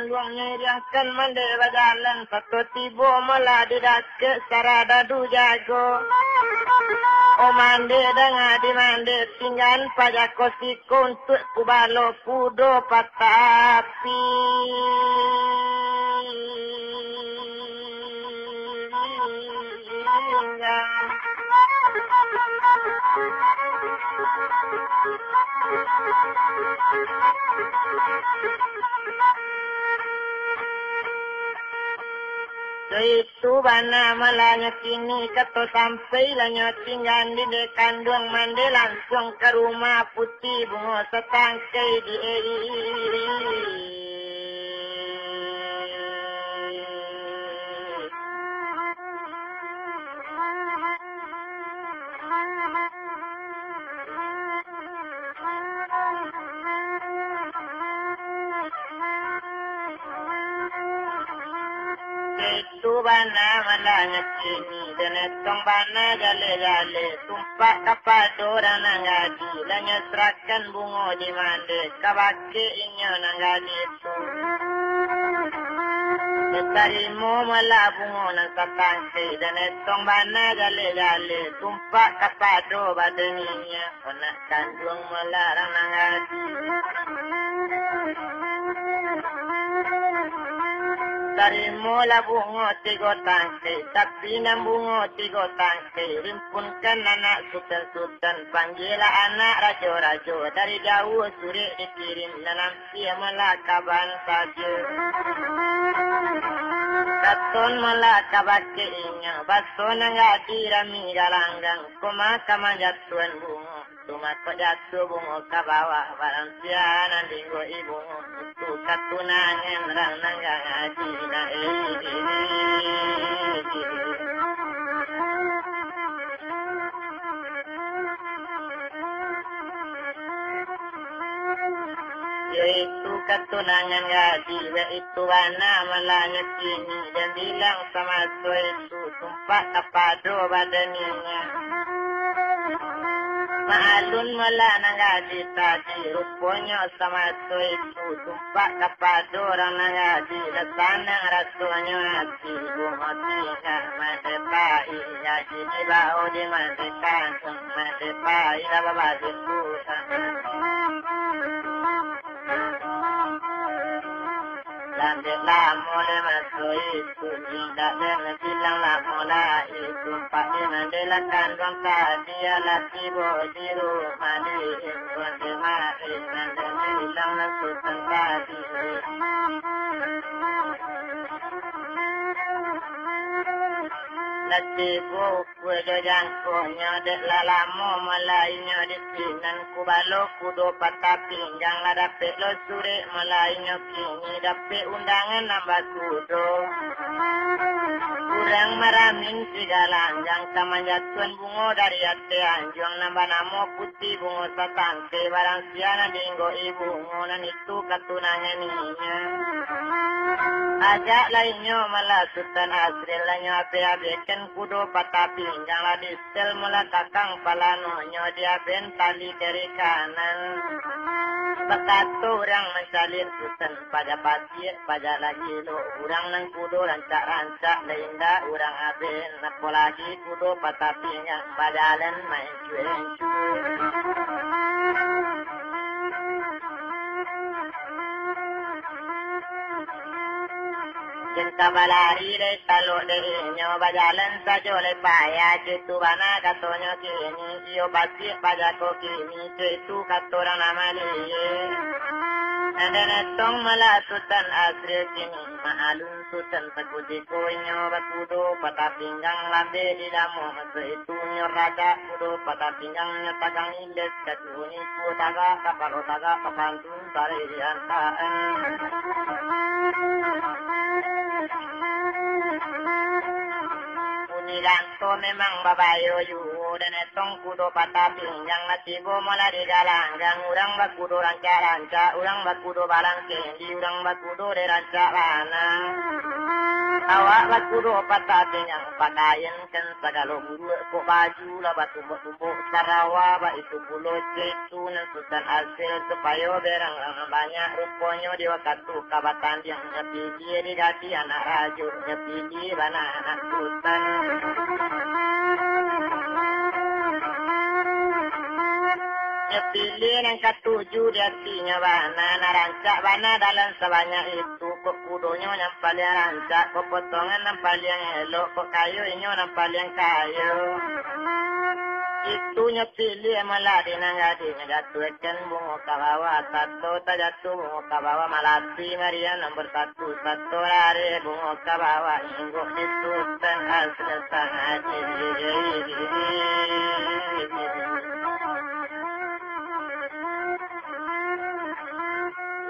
luangnya riangkan mendewa jalan satu tibo meladidak ke sarada du jago o mande dengan di mande tinggal pajak kosiko untuk kubalo kudo patapi itu bana malanya kini kato sampai lanya tinggal di dekan duang mande langsung ke rumah putih bunga setangkai di itu bana malanya kini dan etong bana jale-jale tumpak kapado dan nanggadi lanya serahkan bunga di mande kabake inyo nanggadi itu Netarimu mala bunga ng satangke dan etong bana jale-jale tumpak kapado badaninya anak kandung melarang nanggadi Dari mula bungo tigo tangke, tapi nang bungo tigo tangke, rimpunkan anak sultan-sultan, panggila anak rajo-rajo, dari jauh suri dikirim, nanampi melakaban saja. Katon melakabat keinya, baso nanggadi rami galanggang, kumaka manjatuan bungo, tumat jatuh bungo ke bawah, barang sianan dinggo ibungo, itu katunangan rang nanggang aji. Yaitu ketunangan gaji, yaitu wana malanya kini dan bilang sama itu sumpah kapado badaninya. Maalun mala nang gaji tadi, rupanya sama itu tumpak kapado orang nang gaji, lesanang rasanya hati, bumati nggak madepai, gaji di bawah di madekan, madepai lah babadi pusat. Lanjutlah mulai masuk itu, tidak dengan bilang lah mulai itu, pakai mandelakan bangsa dia lagi di rumah di Indonesia mari, mandela bilang langsung tadi. Lagi buku jojang konya dek lalamu malainya di sinan kubalo kudo patah pinggang lah dapet lo suri malainya kini dapet undangan nambah kudo kurang maramin sigalanjang sama jatuan bungo dari ate anjong nambah namo putih bungo satangke barang siana dinggo ibu ngonan itu katunangan ninya ajak lainnya malah sultan asril lainnya abe-abekan kudo patah pinggang lah disel mula kakang palanonya dia bentali dari kanan Bekatu orang mensalin sultan pada pasir pada lagi lo orang nang kudo rancak-rancak lainda orang aben apalagi kudo patah pinggang badalan main cuy-cuy Cinta balari de talo de inyo bajalan sajo le paya jitu bana katonyo kini iyo pasti pajako kini jitu katorang nama liye Nandana tong mala sultan asri kini maalun sultan pakuti koinyo bakudo patapinggang lambe di damu maso itu nyo raja kudo patapinggang nyo tagang indes katuni ku taga kapalo taga papantun sari diantaan Unilanto memang babayo yu dan etong kudo pataping yang nasibo mula di galanggang urang bakudo ranca-ranca urang bakudo balang kendi urang bakudo de ranca lana Awak bakudo patating yang pakaian kan segala bulu kok baju lah batu-batu Sarawak itu pulau cetu dan sultan hasil supaya berang banyak rupanya di waktu kabatan yang nyepi dia diganti anak raja nyepi dia bana anak sultan. Pilih yang ketujuh di hatinya bana narancak bana dalam sebanyak itu kok kudonya yang paling rancak kok potongan yang paling elok kok kayunya yang paling kayu itu nyepilih malah dinangadinya jatuhkan bunga kawawa satu tak jatuh bunga kawawa malasi Maria nomor satu hari bunga kawawa inggok itu dan asal sangat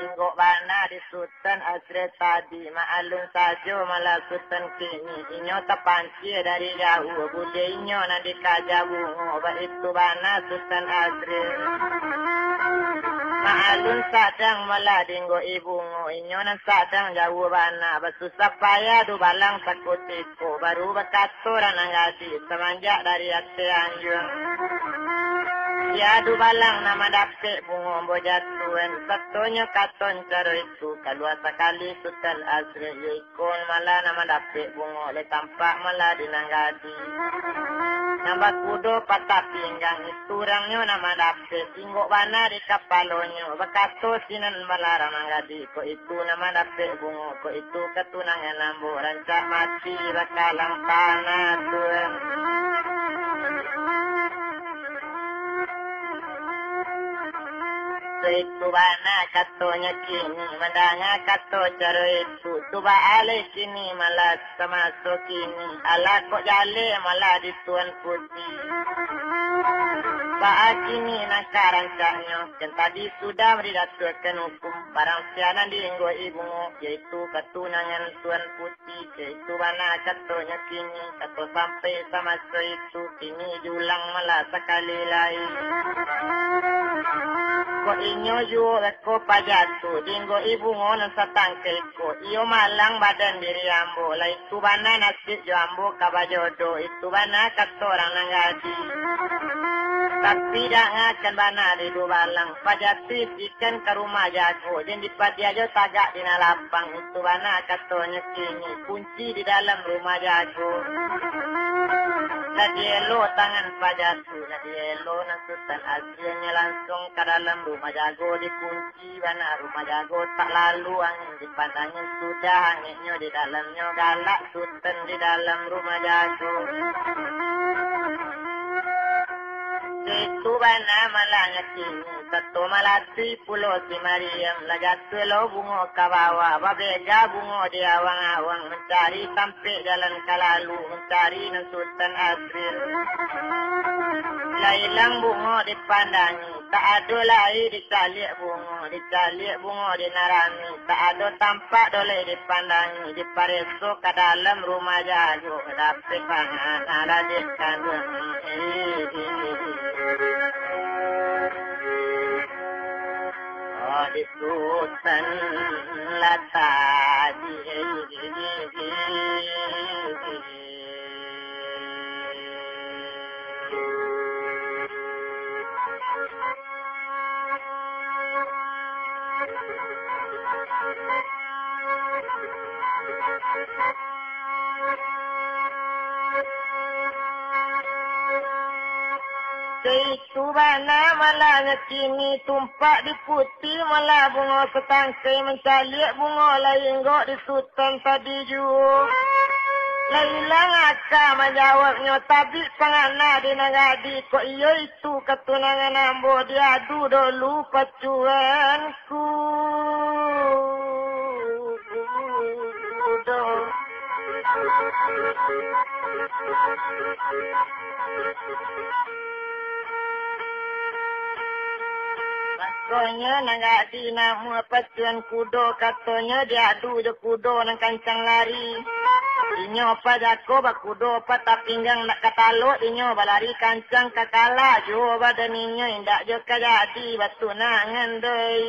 Inggok bana di sultan asre tadi ma'alun saja malah sultan kini inyo terpanci dari jauh bude inyo nanti kaja bungo itu bana sultan asre ma'alun sadang malah dinggo ibungo inyo nan sadang jauh bana basusah payah du balang takut tiko baru bekatoran angati semanjak dari akse anjung ya du balang nama dapet bungo bojatuan satunya katon cara itu kalau sekali sultan asri ikon malah nama dapet bungo le tampak malah dinanggadi nama kudo patah pinggang itu orangnya nama dapet inggok bana di kapalonyo bekato sinan malah rananggadi kok itu nama dapet bungo kok itu ketunangan lambu rancak mati bakalang tanah tuan. Itu bana katonya kini mandanga kato cara itu tuba ale kini malah termasuk kini ala kok jale malah di tuan putih Pak kini nakaran caknya dan tadi sudah meridatkan hukum barang sianan diinggo ibu yaitu ketunangan tuan putih yaitu bana katonya kini kato sampai sama itu kini diulang malah sekali lain ko inyo yo ko pajatu dinggo ibu ngono satangke ko iyo malang badan diri ambo lai tu bana nasib jo ambo kabajodo itu bana katorang nangadi tapi dah ngakan bana di du balang pajatu ikan ke rumah jago dan dipadia jo tagak di lapang itu bana katonya kini kunci di dalam rumah jago Lagi elo tangan pajatu, lagi elo nasutan aslinya langsung ke dalam rumah jago dikunci, bana rumah jago tak lalu angin dipandangin sudah anginnya di dalamnya galak sultan di dalam rumah jago. Itu bana malahnya kini, satu malati pulau si Mariam, lajatu lo bungo kawawa, babega bungo di awang-awang, mencari sampai jalan kalalu, mencari Sultan Asril. Lailang bungo dipandangi, tak ada lagi dicalik bungo di narami, tak ada tampak doleh dipandangi, dipareso ke dalam rumah jago, dapat pangan, ala dikandung. Di Sultan Latadi Itu bana malah kini tumpak di putih malah bunga setangkai mencalik bunga lain gok di sultan tadi juga. Lailang aka menjawabnya tapi pangana di nagadi kok iya itu ketunangan ambo diadu dulu pacuanku. Katanya nangak di nama pacuan kudo katanya diadu je kudo nang kancang lari. Inyo apa jako bak kudo apa tak pinggang nak katalo inyo balari kancang kakala jo badan inyo indak je kajadi batu nangan doi.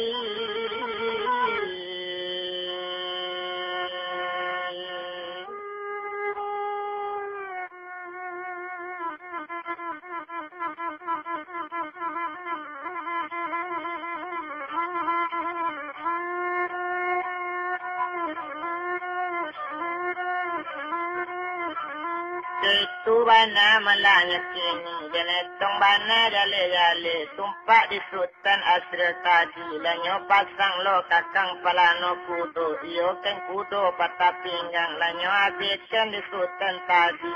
Itu bana malanya kini jenetong bana jale-jale tumpak di sultan asril tadi lanyo pasang lo kakang palano kudo iyo ken kudo patah pinggang lanyo habiskan di sultan tadi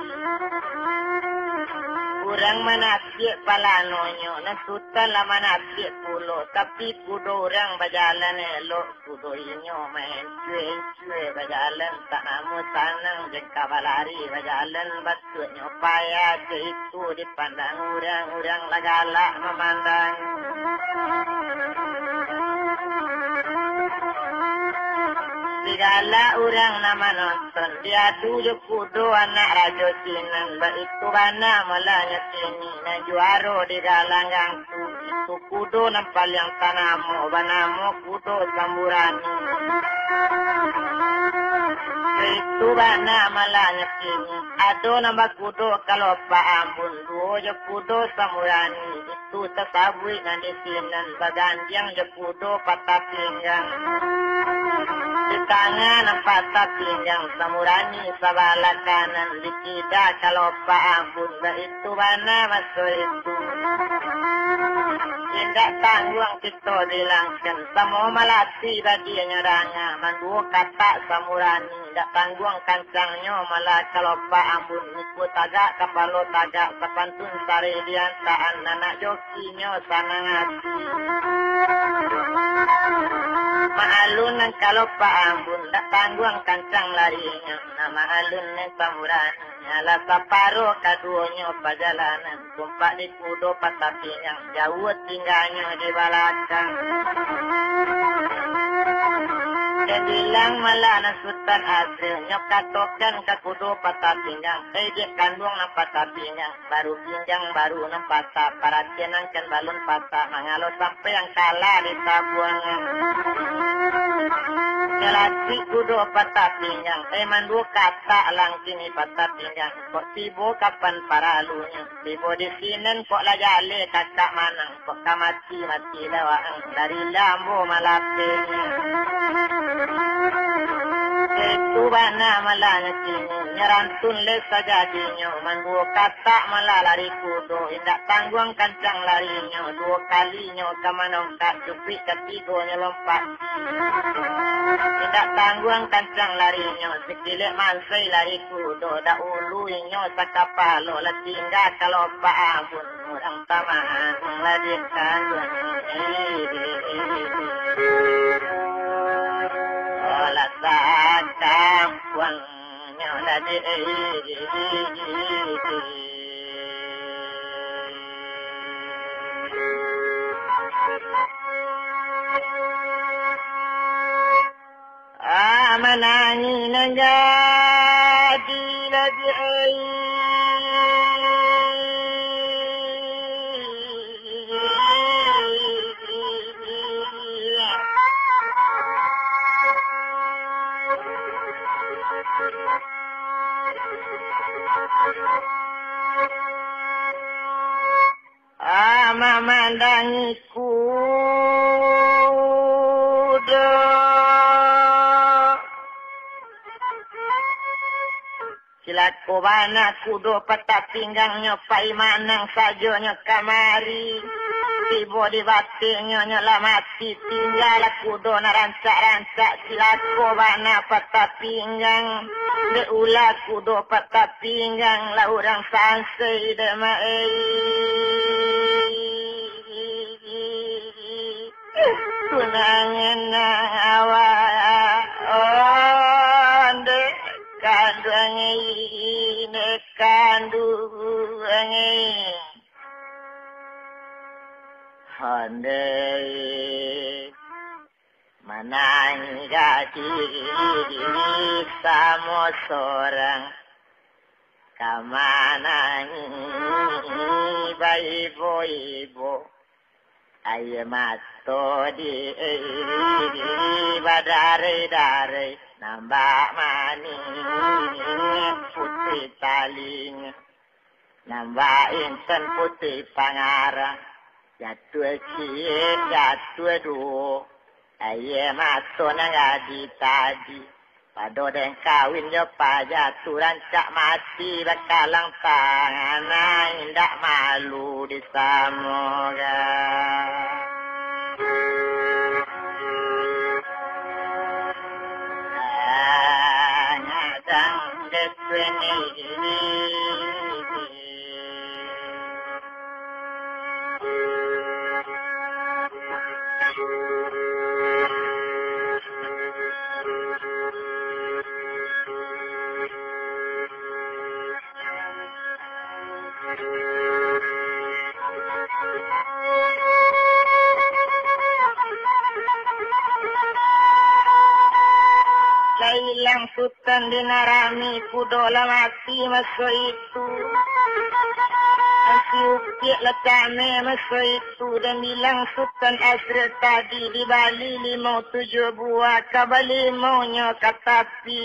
kurang manasik palanonyo na sultan lah manasik pulo tapi kudo orang berjalan elok kudo inyo main cuy berjalan tak namu sanang jengka balari berjalan batutnya payah itu dipandang orang-orang lagalak memandang segala orang nama nonton dia tujuh kudo anak raja sinan itu bana malanya sini na juaro di galang gangsu itu kudo nampal yang tanamo banamo kudo samburani itu bana malanya sini ado nama kudo kalau Pak Ambun dua je kudo samburani itu tersabui nanti sinan bagandiang je kudo patah pinggang di tangan patah pinggang samurani sebelah kanan di kida kalau Pak Ambun itu mana masuk itu tidak tanggung kita dilangkan semua melati bagiannya ranga mandu kata samurani tidak tanggung kancangnya malah kalau Pak Ambun ikut tagak kepala tagak sepantun sari diantaan anak jokinya sana ngati maalun kalau Pak Ambun tak tanggung kancang larinya nama alun samurani ala saparo kaduonyo perjalanan tumpak di kudo patah pinggang jauh tinggalnya di belakang dia bilang malah na sultan asril nyok katokan ke kudo patah pinggang dia kandung na patah pinggang baru pinggang baru na patah paratianan kan balon patah mangalo sampai yang kalah di tabuangan Kelati kudo patah pinggang mandu kata lang kini patah pinggang kok tibo kapan paralunya tibo di sinen kok lah jale kakak manang kok kamati mati lawang dari lambo malapenya itu bana malanya kini nyerantun les sajadinya mandu kata malah lari kudo tidak tanggung kancang larinya dua kalinya kamanong tak cupi ketigonya lompat tidak tanggung kancang larinya sekilik mansai lari kudo dak uluinya sakapalo la tinggal kalau Pak Ambun orang tamaan ladikan olah sakam kuangnya ladi manangi nanjadi lagi memandangi kudo silaku bana kudo patah pinggangnya pai manang sajonya kamari tibo di batingnya nyala mati tinggal kudo narancak-rancak silaku bana patah pinggang beula kudo patah pinggang lah orang sansai demai tunangan awak onde kandungi handai manang gadi sama seorang kamanangi ibu ayo mato di badare nambah mani putih talinya nambah insan putih pangarang jatuh cie jatuh duo ayo mato nangadi tadi Pada den kawin yo pajatu rancak mati bakalang tangan indak malu disamoga. Ngadang deswene Lailang sultan dinarami kudola mati masa itu. Si ukik letame masa itu dan bilang sultan Azra tadi di Bali 57 buah kabali maunya katapi.